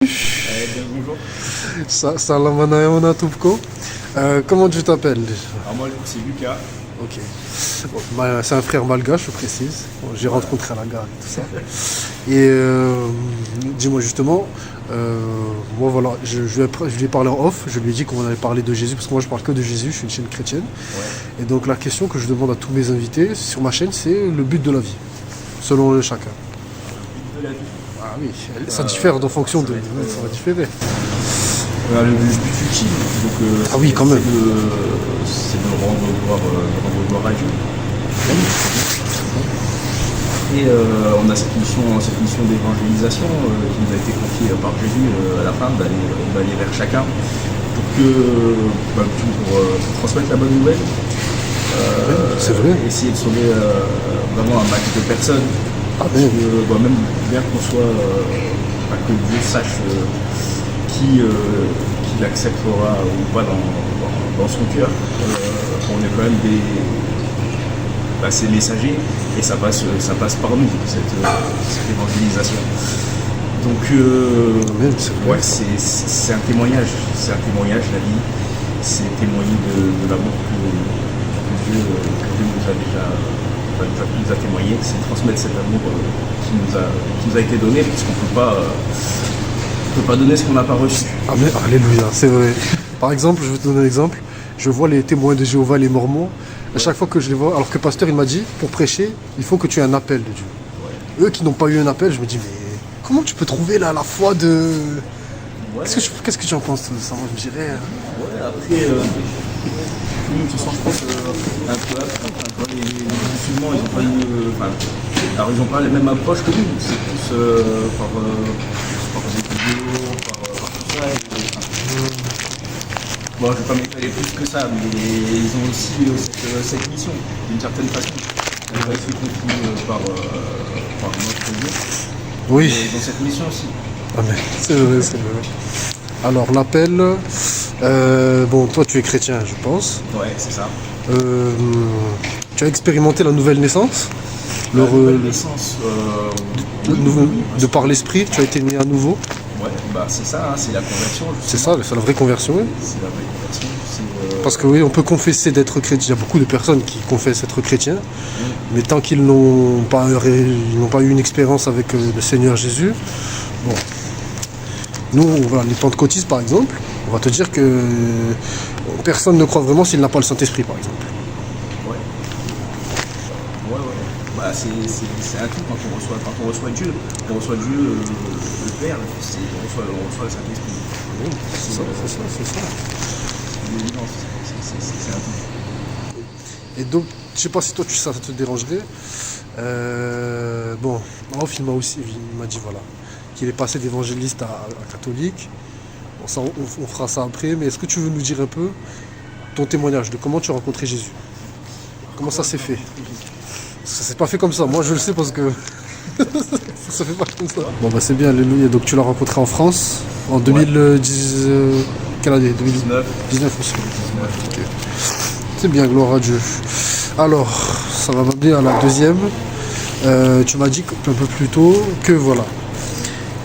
Bonjour. Salam alaikum Toubko. Comment tu t'appelles déjà? Alors moi c'est Lucas. Ok. Bon, c'est un frère malgache, je précise. Bon, j'ai rencontré à la gare et tout ça. Et dis-moi justement, moi voilà, je lui ai parlé en off, je lui ai dit qu'on allait parler de Jésus, parce que moi je parle que de Jésus, je suis une chaîne chrétienne. Ouais. Et donc la question que je demande à tous mes invités sur ma chaîne, c'est le but de la vie, selon chacun. De la vie. Ah oui, ça diffère en fonction de... Ça va différer. Le but ultime, donc, Ah oui, quand même. c'est de rendre gloire à Dieu. Et on a cette mission d'évangélisation qui nous a été confiée par Jésus à la fin, d'aller vers chacun pour transmettre la bonne nouvelle. C'est vrai. Essayer de sauver vraiment un max de personnes. Ah, Même bien qu'on soit, que Dieu sache qui l'acceptera ou pas dans son cœur. On est quand même c'est messager et ça passe par nous, cette évangélisation. Donc c'est un témoignage, la vie, c'est témoigner de l'amour que Dieu nous a témoigné, c'est transmettre cet amour qui nous a été donné, parce qu'on peut pas donner ce qu'on n'a pas reçu. Amen, alléluia, c'est vrai. Par exemple, je vais te donner un exemple. Je vois les témoins de Jéhovah, les Mormons. À chaque fois que je les vois, alors que le pasteur il m'a dit, pour prêcher, il faut que tu aies un appel de Dieu. Ouais. Eux qui n'ont pas eu un appel, je me dis, mais comment tu peux trouver là la foi de... Ouais. Qu'est-ce que tu en penses de ça? Moi, je me dirais... Ouais, après, de toute façon, je pense les musulmans, ils n'ont pas alors ils n'ont pas les mêmes approches que nous. C'est plus par des vidéos, par tout ça. Bon, je ne vais pas m'étaler plus que ça, mais ils ont aussi cette mission, d'une certaine façon. Elle va être confiée par notre Dieu. Oui. Et ils ont cette mission aussi. Ah mais c'est vrai, c'est vrai. Alors l'appel, bon toi tu es chrétien je pense. Ouais, c'est ça. Tu as expérimenté la nouvelle naissance? La nouvelle naissance, de par l'esprit, tu as été né à nouveau? Ouais, c'est ça, c'est la conversion. C'est ça, c'est la vraie conversion. Oui. C'est la vraie conversion. Parce que oui, on peut confesser d'être chrétien. Il y a beaucoup de personnes qui confessent être chrétiens, mais tant qu'ils n'ont pas eu une expérience avec le Seigneur Jésus, bon. Nous, voilà, les pentecôtistes par exemple, on va te dire que personne ne croit vraiment s'il n'a pas le Saint-Esprit par exemple. Ouais. C'est un tout quand on reçoit Dieu. On reçoit Dieu, le Père, le Fils, on reçoit le Saint-Esprit. Oui, c'est ça. C'est un tout. Et donc, je sais pas si toi ça te dérangerait. Bon, en off, il m'a dit voilà, qu'il est passé d'évangéliste à catholique. Bon, ça, on fera ça après, mais est-ce que tu veux nous dire un peu ton témoignage de comment tu as rencontré Jésus? Comment ça s'est fait? Ça s'est pas fait comme ça, moi je le sais parce que ça se fait pas comme ça. Bon c'est bien, alléluia. Donc tu l'as rencontré en France en 2010, quelle année? 2019 aussi. 19. Okay. C'est bien, gloire à Dieu. Alors, ça va m'amener à la deuxième. Tu m'as dit un peu plus tôt que voilà,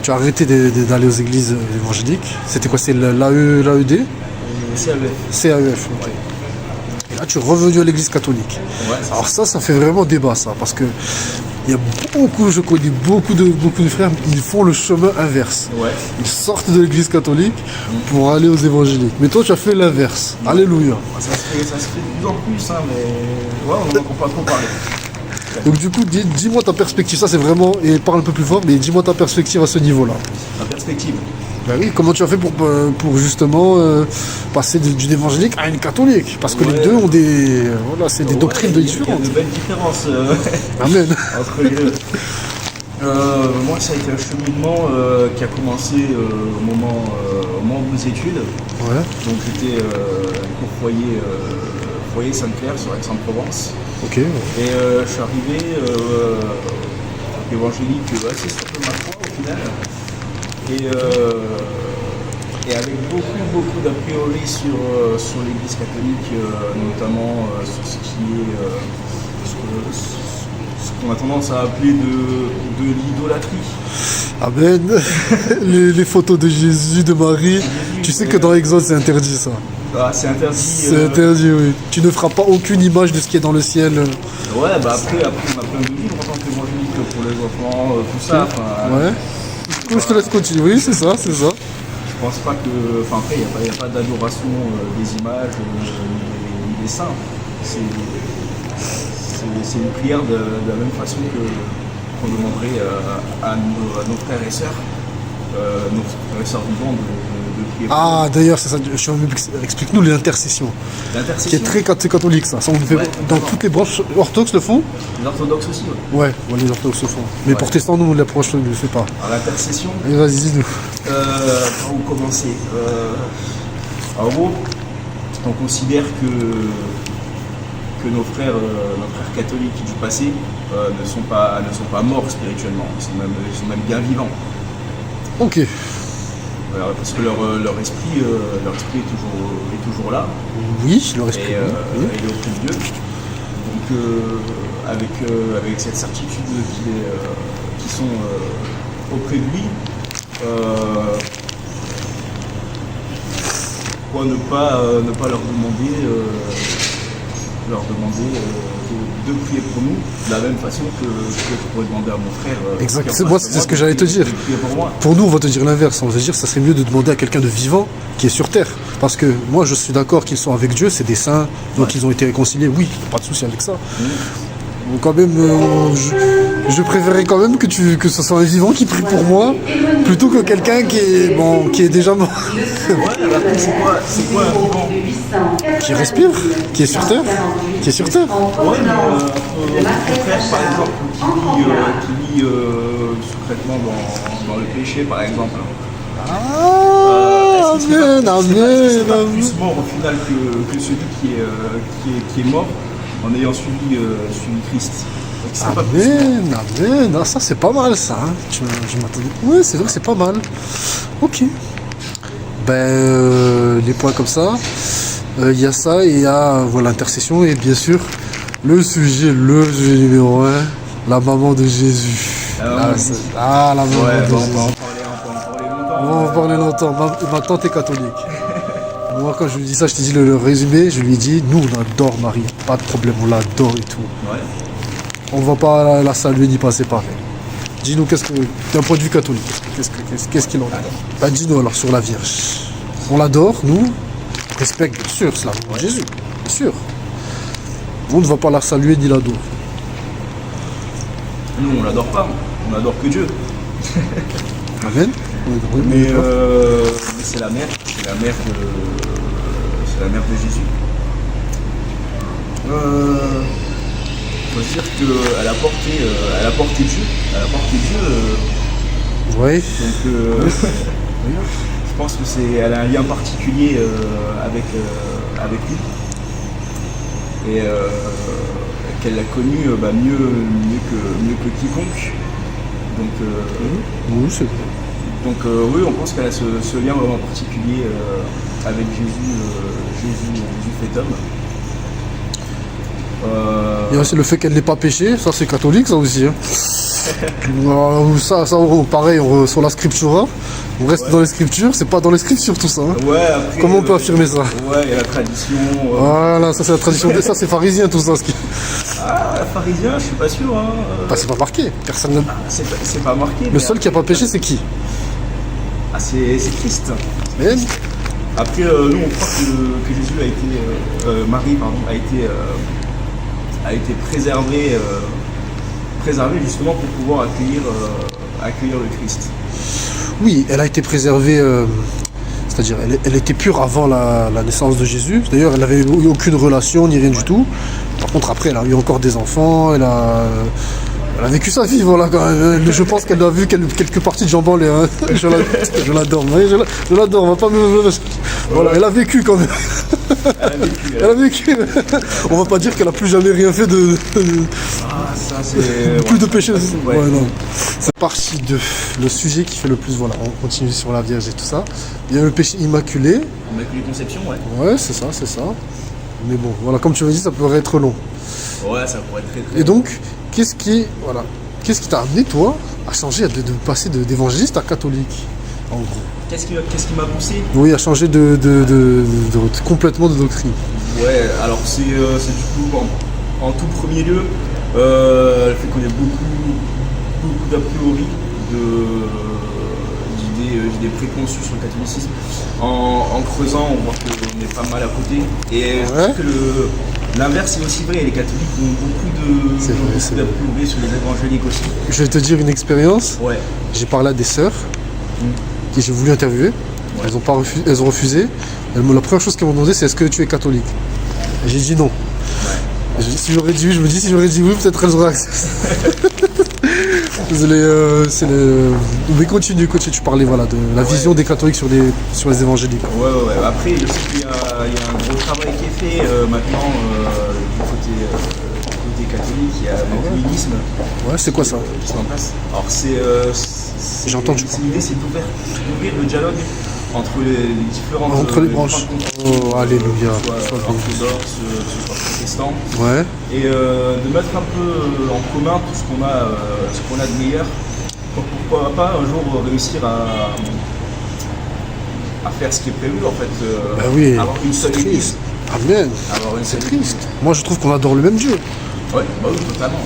tu as arrêté d'aller aux églises évangéliques. C'était quoi? C'est l'AED? CAEF. Okay. Et là, tu es revenu à l'église catholique. Ouais, alors ça fait vraiment débat, ça, parce que je connais beaucoup de frères, ils font le chemin inverse. Ouais. Ils sortent de l'église catholique pour aller aux évangéliques. Mais toi, tu as fait l'inverse. Ouais. Alléluia. Ça se fait de plus en plus, hein, mais ouais, on n'en entend pas trop parler. Donc du coup, dis-moi ta perspective, ça c'est vraiment, et parle un peu plus fort, mais dis-moi ta perspective à ce niveau-là. La perspective? Ben oui, comment tu as fait pour justement passer d'une évangélique à une catholique? Parce que les deux ont des doctrines différentes. Il y a de belles différences Amen. entre les deux. Moi, ça a été un cheminement qui a commencé au moment de mes études. Ouais. Donc j'étais au foyer Sainte-Claire sur Aix-en-Provence. Ok. Et je suis arrivé évangélique assez sur ma foi au final. Et avec beaucoup d'a priori sur l'église catholique, notamment sur ce qui est ce qu'on a tendance à appeler de l'idolâtrie. Amen. Les photos de Jésus, de Marie. Tu sais que dans Exode, c'est interdit ça. Ah, c'est interdit. C'est interdit, oui. Tu ne feras pas aucune image de ce qui est dans le ciel. Ouais, bah après, on a plein de livres en tant qu'évangélique pour les enfants, tout ça. Enfin, Ouais. Du coup, je te laisse continuer. Oui, c'est ça, c'est ça. je pense pas que. Enfin, après, il n'y a pas d'adoration des images, ni des saints. C'est une prière de la même façon qu'on demanderait à nos frères et sœurs, nos frères et sœurs vivants, de prier pour Ah, d'ailleurs, c'est ça. Explique-nous l'intercession. Qui l'intercession. est très catholique, ça. Ça, on le fait Ouais, dans d'accord. toutes les branches orthodoxes le font. Les orthodoxes aussi, ouais. Ouais, les orthodoxes le font. Mais Ouais. protestants, nous, l'approche ne le fait pas. Alors, l'intercession, Allez, vas-y, dis-nous. par où commencer En gros, on considère que nos frères catholiques du passé ne sont pas morts spirituellement, ils sont même bien vivants. Ok. Alors, parce que leur esprit est toujours là Oui, le respect. et Oui. il est auprès de Dieu. Donc avec cette certitude qu'ils sont auprès de lui, pourquoi ne pas leur demander de prier pour nous de la même façon que je pourrais demander à mon frère. Exact. qui est en C'est- face moi, de c'est ce que j'allais te de dire. prier pour moi. Pour nous, on va te dire l'inverse. On va te dire que ça serait mieux de demander à quelqu'un de vivant qui est sur terre. Parce que moi, je suis d'accord qu'ils sont avec Dieu, c'est des saints, donc Ouais. ils ont été réconciliés. Oui, pas de souci avec ça. Mhm. Donc quand même, je préférerais quand même que ce soit un vivant qui prie pour moi, plutôt que quelqu'un qui est déjà mort, Ouais, alors après, c'est quoi un vivant? qui respire, qui est sur terre, qui est sur terre. Ouais, mais mon frère, par exemple, qui vit secrètement dans le péché, par exemple. Ah, Est-ce que c'est amen, pas amen, amen. plus mort au final que celui qui est mort en ayant suivi Christ? Donc, c'est pas plus mort. Amen, amen. Ah, ça c'est pas mal ça. Hein. Je m'attendais. Ouais, c'est vrai que c'est pas mal. Ok. Ben les points comme ça. Il y a ça et il y a voilà, l'intercession et bien sûr le sujet numéro 1, la maman de Jésus. Ah, oui. La maman Ouais, de bon, Jésus. on va en parler longtemps. On va en parler longtemps. Ma tante est catholique. Moi, quand je lui dis ça, je te dis le résumé, je lui dis, nous, on adore Marie, pas de problème, on l'adore et tout. Ouais. On va pas la saluer ni passer par elle. Dis-nous, d'un point de vue catholique, qu'est-ce qu'il en est? Bah, dis-nous alors sur la Vierge. On l'adore, nous, on respecte, bien sûr, c'est la maman de Jésus, bien sûr. On ne va pas la saluer ni l'adorer. Nous, on l'adore pas, on adore que Dieu. Amen. Mais c'est la mère, c'est la mère de Jésus. Faut se dire qu'elle a porté Dieu. Oui. Donc je pense que elle a un lien particulier avec lui et qu'elle l'a connu mieux que quiconque. Donc Oui, c'est vrai. Donc oui, on pense qu'elle a ce lien vraiment particulier avec Jésus fait homme. Il y a aussi le fait qu'elle n'ait pas péché, ça c'est catholique ça aussi. Hein. Ça, pareil, sur la scriptura, on reste dans les scriptures, c'est pas dans les scriptures tout ça. Hein. Ouais, après, Comment on peut affirmer ça? Ouais, il y a la tradition. Voilà, ça c'est la tradition, ça c'est pharisien tout ça. Ah, pharisien, je suis pas sûr. Hein. Bah, c'est pas marqué, personne ne... C'est pas marqué. Le seul qui a pas péché c'est qui? Ah, c'est Christ. Mais Après, nous on croit que Jésus a été, Marie pardon, a été préservée justement pour pouvoir accueillir le Christ. oui, elle a été préservée, c'est-à-dire elle était pure avant la naissance de Jésus. D'ailleurs, elle n'avait eu aucune relation ni rien du tout. Par contre, après, elle a eu encore des enfants, elle a vécu sa vie, voilà, quand même. Je pense qu'elle a vu quelques parties de Jean Banlé. Hein. Je l'adore, je l'adore, on va pas me... Voilà, elle a vécu quand même. Elle a vécu. On va pas dire qu'elle a plus jamais rien fait de... Ah, ça c'est... Plus de péché. Ouais. Ouais, non. C'est partie de le sujet qui fait le plus, voilà, on continue sur la Vierge et tout ça. Il y a le péché immaculé. Immaculée Conception, ouais. Ouais, c'est ça. Mais bon, voilà, comme tu m'as dit, ça pourrait être long. Ouais, ça pourrait être très Et donc, qu'est-ce qui t'a amené, toi, a changé, de passer d'évangéliste à catholique, en gros? Qu'est-ce qui m'a poussé? Oui, a changé complètement de doctrine. Ouais, alors c'est du coup, en tout premier lieu, le fait qu'on ait beaucoup d'a priori, d'idées préconçues sur le catholicisme. En creusant, on voit qu'on est pas mal à côté. Et je trouve que l'inverse est aussi vrai. Les catholiques ont beaucoup d'a priori sur les évangéliques aussi. Je vais te dire une expérience. Ouais. J'ai parlé à des sœurs que j'ai voulu interviewer. Ouais. Elles ont refusé. La première chose qu'elles m'ont demandé, c'est est-ce que tu es catholique? Et j'ai dit non. Ouais. Si j'aurais dit oui, je me dis si j'aurais dit oui, peut-être elles auraient accepté. Mais continue, tu parlais voilà, de la vision des catholiques sur les évangéliques. Ouais. Après, je sais qu'il y a un gros travail qui est fait maintenant du côté catholique. Il y a l'œcuménisme. Ouais, c'est quoi ça? Qui se met en place. Alors, J'ai entendu. L'idée, c'est d'ouvrir le dialogue entre les différentes entre les branches. Oh, alléluia. Soit orthodoxe, soit protestant. Ouais. Et de mettre un peu en commun tout ce qu'on a de meilleur. Pourquoi pas un jour réussir à faire ce qui est prévu en fait. Bah oui, avoir une seule église. Amen. C'est triste. Moi je trouve qu'on adore le même Dieu. Ouais, bah oui, totalement.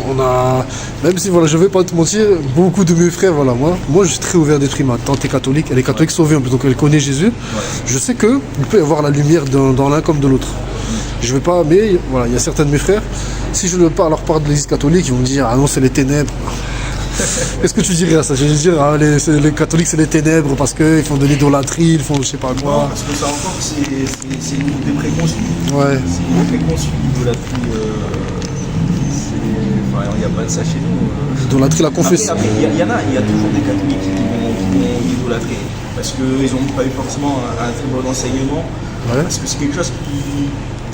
On a, même si voilà, je vais pas te mentir, beaucoup de mes frères, voilà, moi je suis très ouvert d'esprit. Ma tante est catholique, elle est catholique sauvée en plus, donc elle connaît Jésus. Ouais. Je sais que il peut y avoir la lumière dans l'un comme de l'autre. Je vais pas, mais voilà, il y a certains de mes frères, si je ne leur parle de l'église catholique, ils vont me dire ah non c'est les ténèbres. Qu'est-ce que tu dirais à ça? Je vais dire ah, les catholiques c'est les ténèbres parce qu'ils font de l'idolâtrie, ils font je sais pas quoi. Non, parce que ça encore c'est une idée préconçue. Ouais. C'est une idée préconçue, l'idolâtrie. Il n'y a pas de ça chez nous. L'idolâtrie, la confession. Il y a toujours des catholiques qui vont idolâtrer parce qu'ils n'ont pas eu forcément un très bon enseignement. Ouais. Parce que c'est quelque chose qui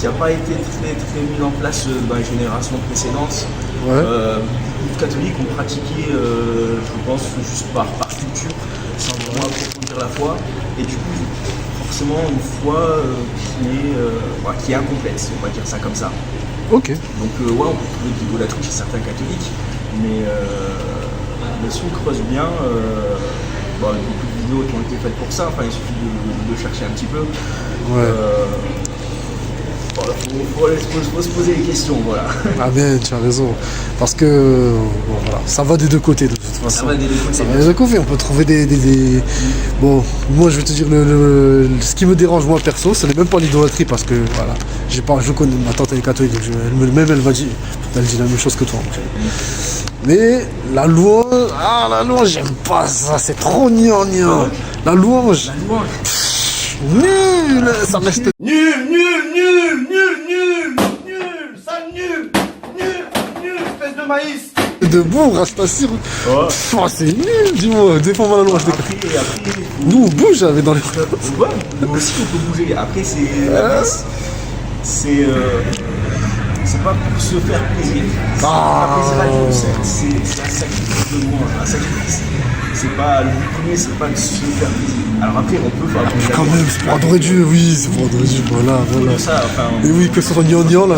n'a pas été très mis en place dans les générations précédentes. Ouais. Beaucoup de catholiques ont pratiqué, je pense, juste par culture, sans vraiment approfondir la foi. Et du coup, forcément, une foi qui est incomplète, on va dire ça comme ça. Ok. Donc, ouais, on peut trouver de l'idolâtrie chez certains catholiques, mais si on creuse bien, beaucoup de vidéos qui ont été faites pour ça, enfin, il suffit de chercher un petit peu. Ouais. Faut se poser les questions, voilà. Ah bien, tu as raison. Parce que voilà, ça va des deux côtés de toute façon. Ça va des deux côtés. Ça va des deux côtés. On peut trouver Bon, moi je vais te dire, ce qui me dérange moi perso, ce n'est même pas l'idolâtrie parce que voilà, je connais ma tante elle est catholique, donc elle dit la même chose que toi. Mais la louange, j'aime pas ça, c'est trop gnangnan. La louange. Nul, ça reste nul, espèce de maïs. Debout, reste assis. Oh, c'est nul, dis-moi, défends-moi la louange. Nous on bouge avec dans les. Ouais, nous aussi on peut bouger. Après c'est pas pour se faire plaisir. C'est un sacrifice de moi, un sacrifice. C'est pas le premier, c'est pas de se faire plaisir. Alors après, on peut faire. Quand même, c'est pour adorer Dieu, oui, c'est pour adorer Dieu, voilà. Ça, enfin, et oui, que ce soit gnangnan là.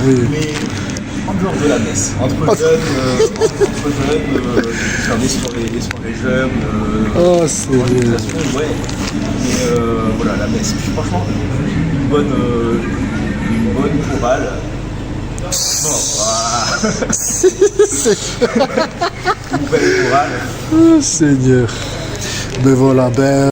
Oui. Mais en dehors de la messe, entre jeunes, faire des soirées jeunes, c'est ouais. Mais voilà, la messe. Puis franchement, une bonne chorale. Une belle chorale. Oh, Seigneur. Ben voilà,